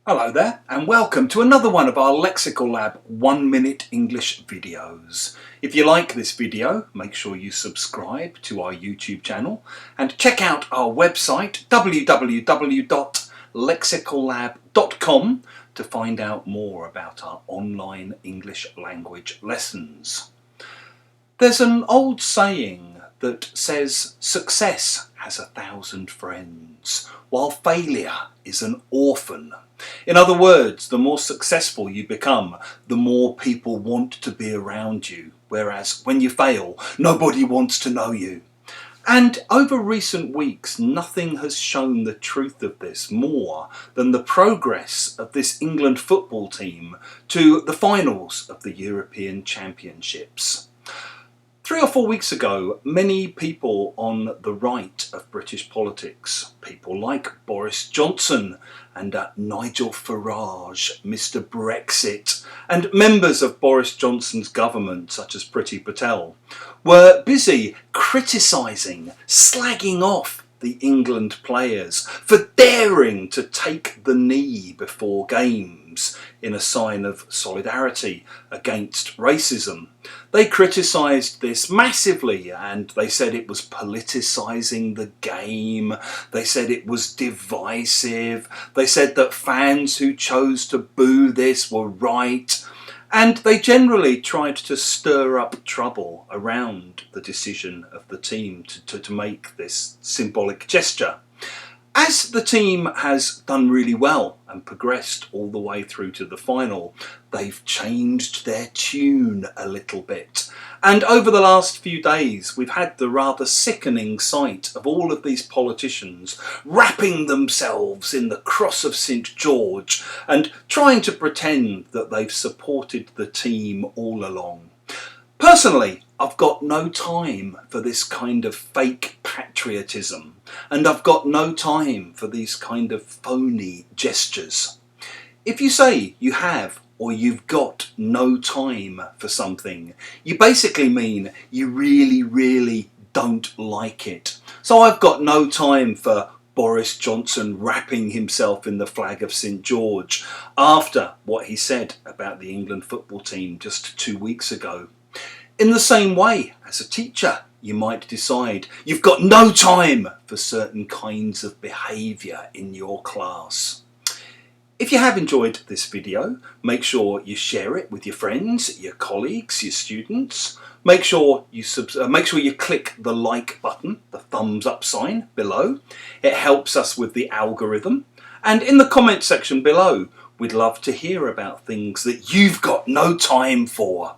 Hello there and welcome to another one of our Lexical Lab 1 minute English videos. If you like this video, make sure you subscribe to our YouTube channel and check out our website www.lexicallab.com to find out more about our online English language lessons. There's an old saying that says success has 1,000 friends, while failure is an orphan. In other words, the more successful you become, the more people want to be around you, whereas when you fail, nobody wants to know you. And over recent weeks, nothing has shown the truth of this more than the progress of this England football team to the finals of the European Championships. 3 or 4 weeks ago, many people on the right of British politics, people like Boris Johnson and Nigel Farage, Mr Brexit, and members of Boris Johnson's government such as Priti Patel, were busy criticising, slagging off the England players for daring to take the knee before games in a sign of solidarity against racism. They criticised this massively and they said it was politicising the game. They said it was divisive. They said that fans who chose to boo this were right. And they generally tried to stir up trouble around the decision of the team to make this symbolic gesture. As the team has done really well and progressed all the way through to the final, they've changed their tune a little bit. And over the last few days, we've had the rather sickening sight of all of these politicians wrapping themselves in the cross of St George and trying to pretend that they've supported the team all along. Personally, I've got no time for this kind of fake patriotism, and I've got no time for these kind of phony gestures. If you say you have or you've got no time for something, you basically mean you really don't like it. So I've got no time for Boris Johnson wrapping himself in the flag of St George after what he said about the England football team just 2 weeks ago. In the same way, as a teacher, you might decide you've got no time for certain kinds of behaviour in your class. If you have enjoyed this video, make sure you share it with your friends, your colleagues, your students. Make sure you click the like button, the thumbs up sign below. It helps us with the algorithm. And in the comment section below, we'd love to hear about things that you've got no time for.